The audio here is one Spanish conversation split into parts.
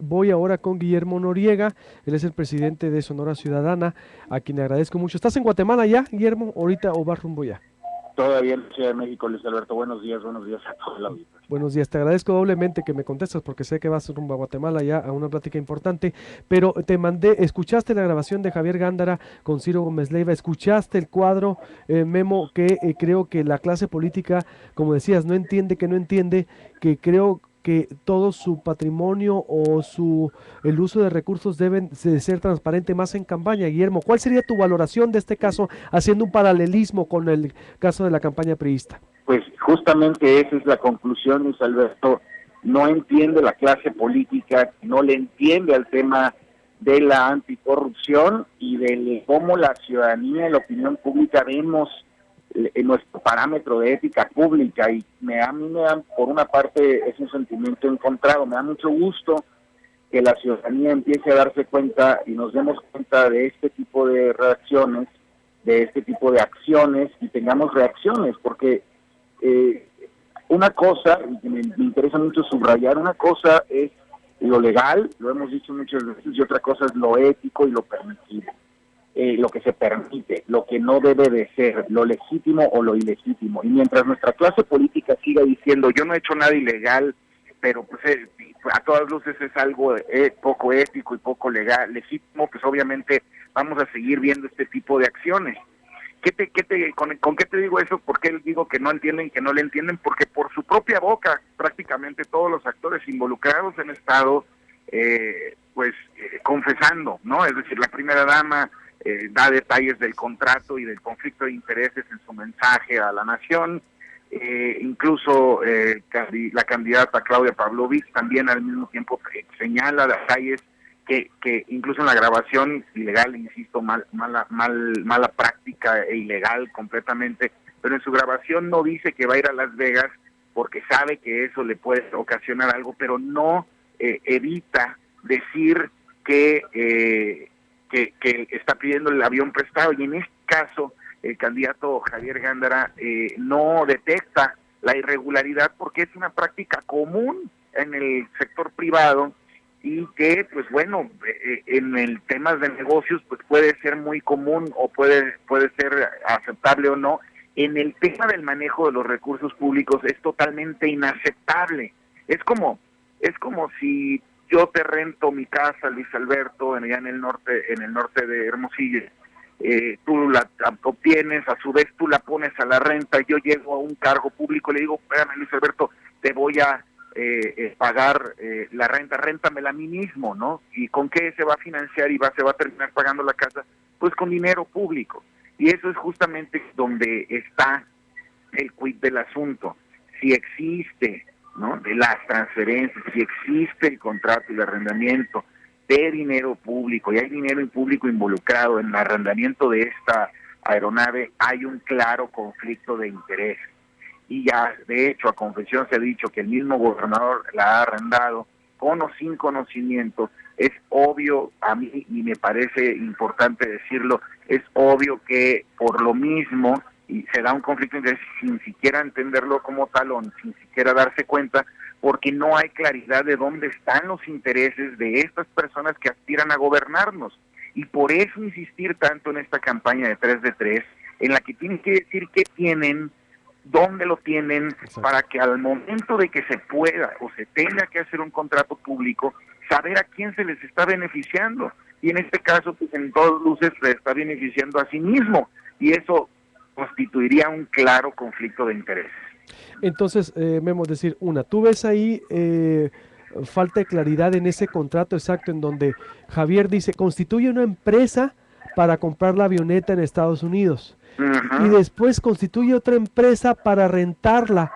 Voy ahora con Guillermo Noriega, él es el presidente de Sonora Ciudadana, a quien agradezco mucho. ¿Estás en Guatemala ya, Guillermo, ahorita o vas rumbo ya? Todavía en la Ciudad de México, Luis Alberto. Buenos días a todos los auditores. Buenos días, te agradezco doblemente que me contestas porque sé que vas rumbo a Guatemala ya a una plática importante, pero escuchaste la grabación de Javier Gándara con Ciro Gómez Leiva, escuchaste el cuadro, Memo, que creo que la clase política, como decías, no entiende, que no entiende, que creo que todo su patrimonio o el uso de recursos deben de ser transparente más en campaña. Guillermo, ¿cuál sería tu valoración de este caso, haciendo un paralelismo con el caso de la campaña priista? Pues justamente esa es la conclusión, Luis Alberto. No entiende la clase política, no le entiende al tema de la anticorrupción y de cómo la ciudadanía y la opinión pública vemos en nuestro parámetro de ética pública. Y a mí me da, por una parte, es un sentimiento encontrado. Me da mucho gusto que la ciudadanía empiece a darse cuenta y nos demos cuenta de este tipo de reacciones, de este tipo de acciones, y tengamos reacciones, porque una cosa, y que me interesa mucho subrayar, una cosa es lo legal, lo hemos dicho muchas veces, y otra cosa es lo ético y lo permitido, lo que se permite, lo que no debe de ser, lo legítimo o lo ilegítimo. Y mientras nuestra clase política siga diciendo, yo no he hecho nada ilegal, pero pues a todas luces es algo poco ético y poco legal, legítimo, pues obviamente vamos a seguir viendo este tipo de acciones. ¿Con qué te digo eso? ¿Por qué digo que no entienden, que no le entienden? Porque por su propia boca, prácticamente todos los actores involucrados han estado, confesando, ¿no? Es decir, la primera dama da detalles del contrato y del conflicto de intereses en su mensaje a la nación. Incluso la candidata Claudia Pavlovich también al mismo tiempo señala detalles que incluso en la grabación ilegal, insisto, mala práctica e ilegal completamente, pero en su grabación no dice que va a ir a Las Vegas porque sabe que eso le puede ocasionar algo, pero no evita decir que está pidiendo el avión prestado. Y en este caso el candidato Javier Gándara no detecta la irregularidad porque es una práctica común en el sector privado, y que pues bueno, en el temas de negocios pues puede ser muy común o puede ser aceptable o no. En el tema del manejo de los recursos públicos es totalmente inaceptable. Es como si yo te rento mi casa, Luis Alberto, allá en el norte de Hermosillo. Tú la obtienes, a su vez tú la pones a la renta. Yo llego a un cargo público y le digo, espérame, Luis Alberto, te voy a pagar la renta, réntamela a mí mismo, ¿no? ¿Y con qué se va a financiar y se va a terminar pagando la casa? Pues con dinero público. Y eso es justamente donde está el quid del asunto. Si existe, ¿no?, de las transferencias, si existe el contrato y el arrendamiento de dinero público, y hay dinero público involucrado en el arrendamiento de esta aeronave, hay un claro conflicto de intereses. Y ya, de hecho, a confesión se ha dicho que el mismo gobernador la ha arrendado con o sin conocimiento. Es obvio, a mí, y me parece importante decirlo, es obvio que por lo mismo, y se da un conflicto de intereses sin siquiera entenderlo como tal o sin siquiera darse cuenta, porque no hay claridad de dónde están los intereses de estas personas que aspiran a gobernarnos. Y por eso insistir tanto en esta campaña de 3 de 3, en la que tienen que decir qué tienen, dónde lo tienen, para que al momento de que se pueda o se tenga que hacer un contrato público, saber a quién se les está beneficiando. Y en este caso, pues en todas luces se está beneficiando a sí mismo, y eso constituiría un claro conflicto de intereses. Entonces, Memo, decir, tú ves ahí falta de claridad en ese contrato exacto en donde Javier dice, constituye una empresa para comprar la avioneta en Estados Unidos, y Uh-huh. después constituye otra empresa para rentarla,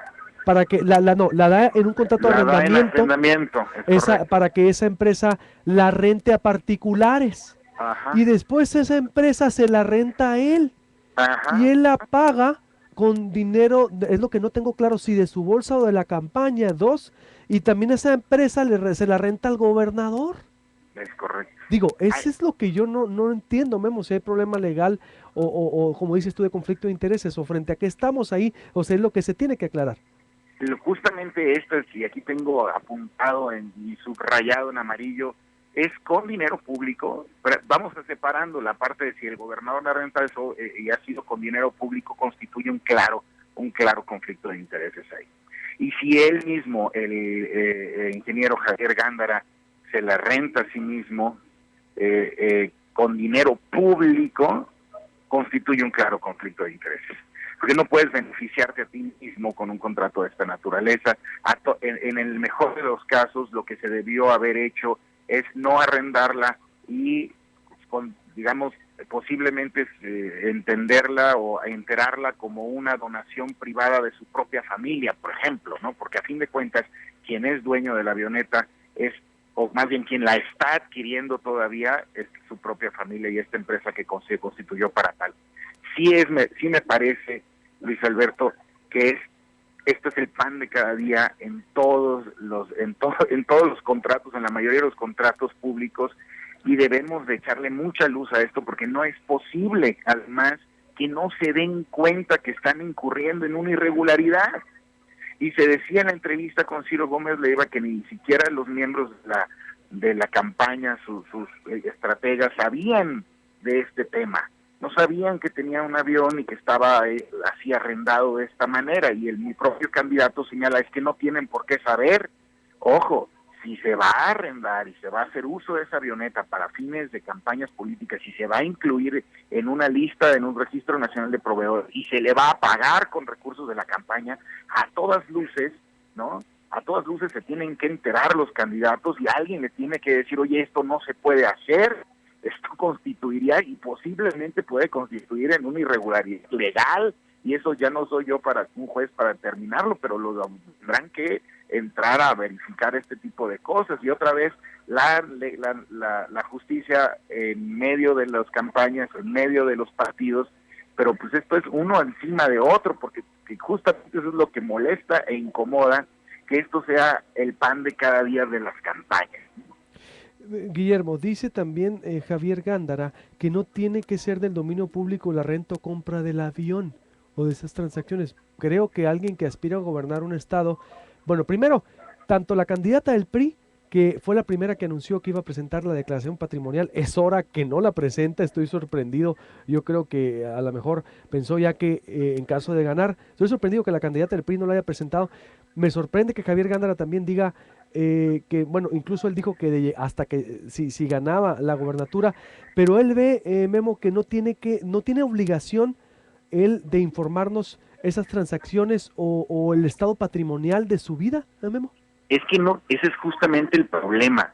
para que la da en un contrato de La da en arrendamiento, arrendamiento, es correcto. para que esa empresa la rente a particulares, y Ajá, después esa empresa se la renta a él y ajá. él la paga con dinero, es lo que no tengo claro, si de su bolsa o de la campaña, dos, y también esa empresa se la renta al gobernador. Es correcto. Digo, Ay, eso es lo que yo no entiendo, Memo, si hay problema legal o como dices tú, de conflicto de intereses, o frente a qué estamos ahí, o sea, es lo que se tiene que aclarar. Justamente estas, y aquí tengo apuntado y subrayado en amarillo, es con dinero público. Pero vamos a separando la parte de si el gobernador la renta eso y ha sido con dinero público, constituye un claro conflicto de intereses ahí. Y si él mismo, el ingeniero Javier Gándara, se la renta a sí mismo con dinero público, constituye un claro conflicto de intereses. Porque no puedes beneficiarte a ti mismo con un contrato de esta naturaleza. En el mejor de los casos, lo que se debió haber hecho es no arrendarla y, digamos, posiblemente entenderla o enterarla como una donación privada de su propia familia, por ejemplo, ¿no? Porque a fin de cuentas, quien es dueño de la avioneta es, o más bien quien la está adquiriendo todavía, es su propia familia y esta empresa que se constituyó para tal. Sí me parece, Luis Alberto, que esto es el pan de cada día en todos los contratos, en la mayoría de los contratos públicos, y debemos de echarle mucha luz a esto porque no es posible, además, que no se den cuenta que están incurriendo en una irregularidad. Y se decía en la entrevista con Ciro Gómez Leiva que ni siquiera los miembros de la campaña, sus estrategas, sabían de este tema. No sabían que tenía un avión y que estaba así arrendado de esta manera, y mi propio candidato señala, es que no tienen por qué saber. Ojo, si se va a arrendar y se va a hacer uso de esa avioneta para fines de campañas políticas, y se va a incluir en una lista, en un registro nacional de proveedores, y se le va a pagar con recursos de la campaña, a todas luces, ¿no? A todas luces se tienen que enterar los candidatos y alguien les tiene que decir, oye, esto no se puede hacer. Esto constituiría y posiblemente puede constituir en una irregularidad legal, y eso ya no soy yo para un juez para determinarlo, pero lo tendrán que entrar a verificar este tipo de cosas. Y otra vez la justicia en medio de las campañas, en medio de los partidos, pero pues esto es uno encima de otro, porque justamente eso es lo que molesta e incomoda, que esto sea el pan de cada día de las campañas. Guillermo, dice también Javier Gándara que no tiene que ser del dominio público la renta o compra del avión o de esas transacciones. Creo que alguien que aspira a gobernar un estado, bueno, primero, tanto la candidata del PRI, que fue la primera que anunció que iba a presentar la declaración patrimonial, es hora que no la presenta, estoy sorprendido. Yo creo que a lo mejor pensó ya que en caso de ganar, estoy sorprendido que la candidata del PRI no la haya presentado. Me sorprende que Javier Gándara también diga que, bueno, incluso él dijo que hasta que si ganaba la gobernatura, pero él ve, Memo, que no tiene obligación él de informarnos esas transacciones o el estado patrimonial de su vida, Memo. Es que no, ese es justamente el problema.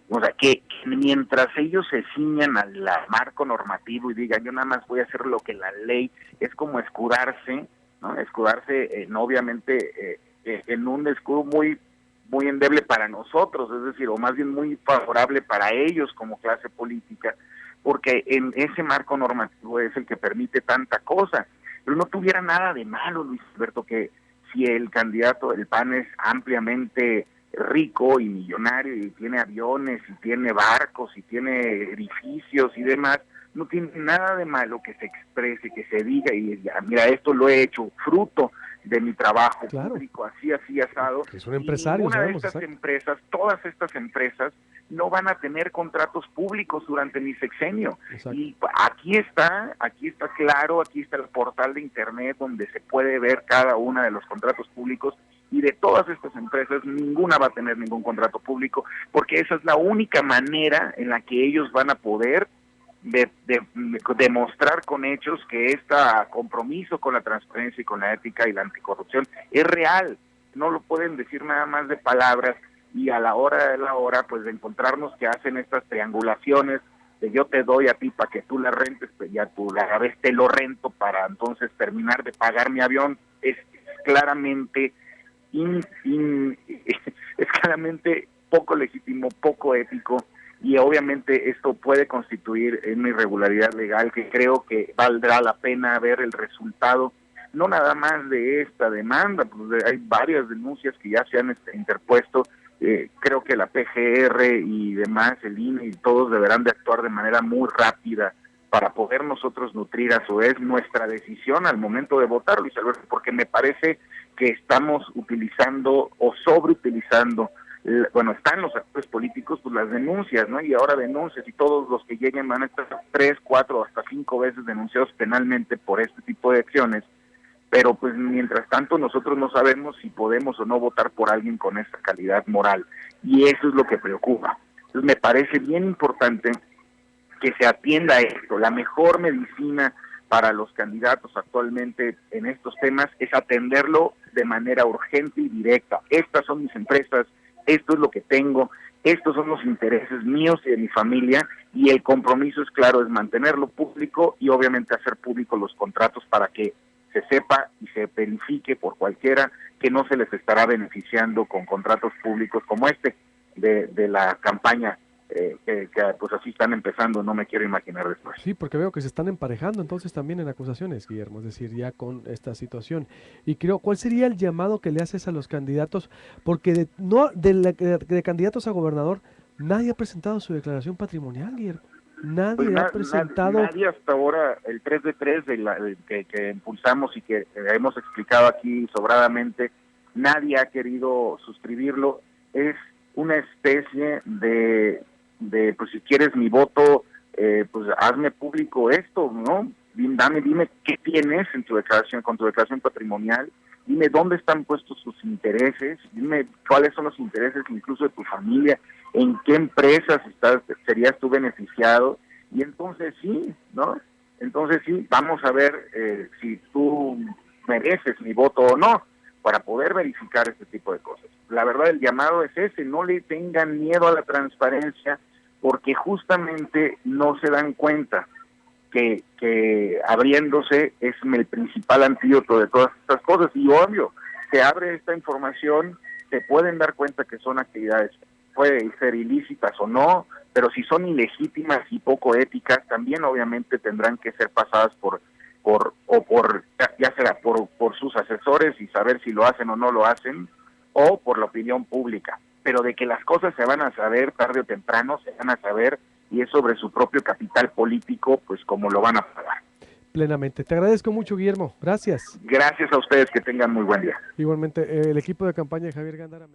O sea, que mientras ellos se ciñan al marco normativo y digan, yo nada más voy a hacer lo que la ley, es como escudarse, ¿no? Escudarse, obviamente, en un escudo muy endeble para nosotros, es decir, o más bien muy favorable para ellos como clase política, porque en ese marco normativo es el que permite tanta cosa. Pero no tuviera nada de malo, Luis Alberto, que si el candidato del PAN es ampliamente rico y millonario y tiene aviones y tiene barcos y tiene edificios y demás, no tiene nada de malo que se exprese, que se diga, y mira, esto lo he hecho fruto de mi trabajo público, así asado. Es un empresario, y sabemos, de estas empresas, todas estas empresas, no van a tener contratos públicos durante mi sexenio. Exacto. Y aquí está claro, aquí está el portal de internet donde se puede ver cada una de los contratos públicos, y de todas estas empresas ninguna va a tener ningún contrato público, porque esa es la única manera en la que ellos van a poder de demostrar con hechos que este compromiso con la transparencia y con la ética y la anticorrupción es real. No lo pueden decir nada más de palabras, y a la hora de la hora, pues de encontrarnos que hacen estas triangulaciones de yo te doy a ti para que tú la rentes, pues ya tú la vez te lo rento para entonces terminar de pagar mi avión. Es claramente es claramente poco legítimo, poco ético, y obviamente esto puede constituir una irregularidad legal que creo que valdrá la pena ver el resultado, no nada más de esta demanda, pues hay varias denuncias que ya se han interpuesto. Creo que la PGR y demás, el INE y todos deberán de actuar de manera muy rápida para poder nosotros nutrir a su vez nuestra decisión al momento de votar, Luis Alberto, porque me parece que estamos utilizando o sobreutilizando, bueno, están los actores políticos, pues las denuncias, ¿no? Y ahora denuncias, y todos los que lleguen van a estar 3, 4, hasta 5 veces denunciados penalmente por este tipo de acciones, pero pues mientras tanto nosotros no sabemos si podemos o no votar por alguien con esta calidad moral, y eso es lo que preocupa. Entonces me parece bien importante que se atienda a esto. La mejor medicina para los candidatos actualmente en estos temas es atenderlo de manera urgente y directa. Estas son mis empresas, esto es lo que tengo, estos son los intereses míos y de mi familia, y el compromiso es claro, es mantenerlo público y obviamente hacer públicos los contratos para que se sepa y se verifique por cualquiera que no se les estará beneficiando con contratos públicos como este de la campaña que pues así están empezando, no me quiero imaginar después. Sí, porque veo que se están emparejando entonces también en acusaciones, Guillermo, es decir, ya con esta situación. Y creo, ¿cuál sería el llamado que le haces a los candidatos? Porque no de candidatos a gobernador, nadie ha presentado su declaración patrimonial, Guillermo. Pues Nadie ha presentado. nadie hasta ahora, el 3 de 3 que impulsamos y que hemos explicado aquí sobradamente, nadie ha querido suscribirlo. Es una especie pues si quieres mi voto, pues hazme público esto, ¿no? Dime qué tienes en tu declaración, con tu declaración patrimonial, dime dónde están puestos tus intereses, dime cuáles son los intereses incluso de tu familia, en qué empresas serías tú beneficiado, y entonces sí, ¿no? Entonces sí, vamos a ver si tú mereces mi voto o no, para poder verificar este tipo de cosas. La verdad, el llamado es ese, no le tengan miedo a la transparencia, porque justamente no se dan cuenta que abriéndose es el principal antídoto de todas estas cosas. Y obvio, se abre esta información, se pueden dar cuenta que son actividades, pueden ser ilícitas o no, pero si son ilegítimas y poco éticas, también obviamente tendrán que ser pasadas ya sea por sus asesores y saber si lo hacen o no lo hacen, o por la opinión pública. Pero de que las cosas se van a saber tarde o temprano, se van a saber, y es sobre su propio capital político, pues como lo van a pagar. Plenamente. Te agradezco mucho, Guillermo. Gracias. Gracias a ustedes, que tengan muy buen día. Igualmente, el equipo de campaña de Javier Gándara.